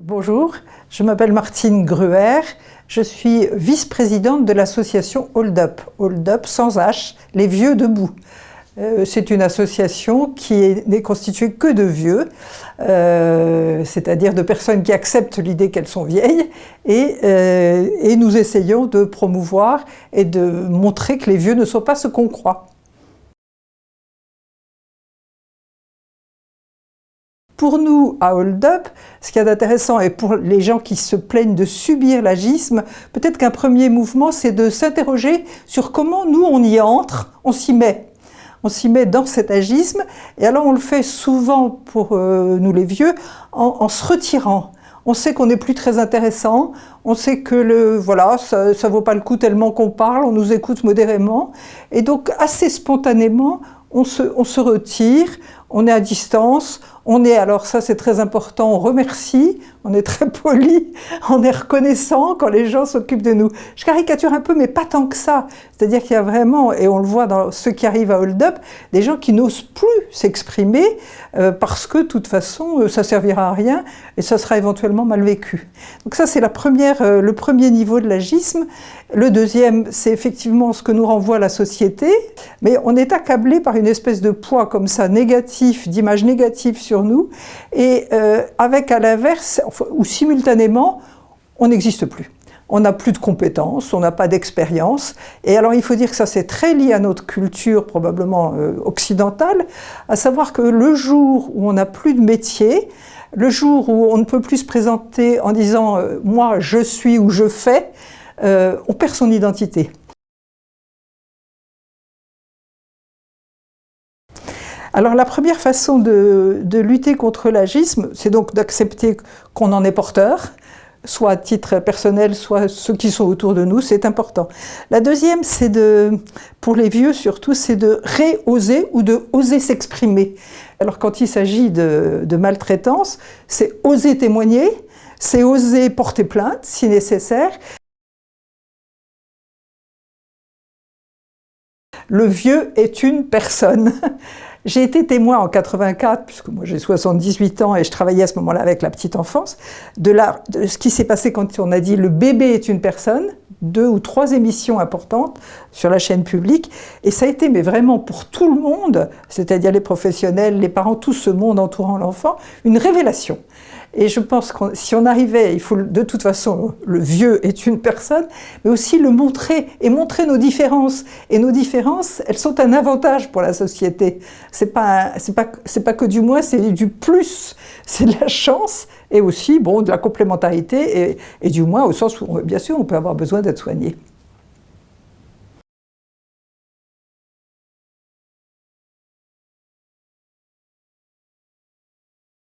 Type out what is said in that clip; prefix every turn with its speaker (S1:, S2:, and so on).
S1: Bonjour, je m'appelle Martine Gruer, je suis vice-présidente de l'association Hold Up. Hold Up sans H, les vieux debout. C'est une association qui n'est constituée que de vieux, c'est-à-dire de personnes qui acceptent l'idée qu'elles sont vieilles, et nous essayons de promouvoir et de montrer que les vieux ne sont pas ce qu'on croit. Pour nous, à Hold Up, ce qu'il y a d'intéressant, et pour les gens qui se plaignent de subir l'agisme, peut-être qu'un premier mouvement, c'est de s'interroger sur comment nous, on y entre, on s'y met. On s'y met dans cet agisme, et alors on le fait souvent pour nous les vieux, en se retirant. On sait qu'on n'est plus très intéressant, on sait que ça vaut pas le coup tellement qu'on parle, on nous écoute modérément, et donc assez spontanément, on se retire, on est à distance, alors ça c'est très important, on remercie, on est très poli, on est reconnaissant quand les gens s'occupent de nous. Je caricature un peu, mais pas tant que ça. C'est-à-dire qu'il y a vraiment, et on le voit dans ceux qui arrivent à Hold Up, des gens qui n'osent plus s'exprimer parce que de toute façon ça servira à rien et ça sera éventuellement mal vécu. Donc ça c'est le premier niveau de l'agisme. Le deuxième, c'est effectivement ce que nous renvoie la société, mais on est accablé par une espèce de poids comme ça, négatif, d'image négative sur nous, et avec à l'inverse, ou simultanément, on n'existe plus. On n'a plus de compétences, on n'a pas d'expérience, et alors il faut dire que ça c'est très lié à notre culture probablement occidentale, à savoir que le jour où on n'a plus de métier, le jour où on ne peut plus se présenter en disant « moi je suis ou je fais », on perd son identité. Alors la première façon de lutter contre l'agisme, c'est donc d'accepter qu'on en est porteur, soit à titre personnel, soit ceux qui sont autour de nous, c'est important. La deuxième, c'est pour les vieux surtout, c'est de réoser ou de oser s'exprimer. Alors quand il s'agit de maltraitance, c'est oser témoigner, c'est oser porter plainte si nécessaire. Le vieux est une personne. J'ai été témoin en 84, puisque moi j'ai 78 ans et je travaillais à ce moment-là avec la petite enfance, de ce qui s'est passé quand on a dit « le bébé est une personne », 2 ou 3 émissions importantes sur la chaîne publique, et ça a été, mais vraiment pour tout le monde, c'est-à-dire les professionnels, les parents, tout ce monde entourant l'enfant, une révélation. Et je pense que si on arrivait, il faut de toute façon, le vieux est une personne, mais aussi le montrer, et montrer nos différences. Et nos différences, elles sont un avantage pour la société. C'est pas que du moins, c'est du plus. C'est de la chance, et aussi, bon, de la complémentarité, et du moins au sens où, bien sûr, on peut avoir besoin d'être soigné.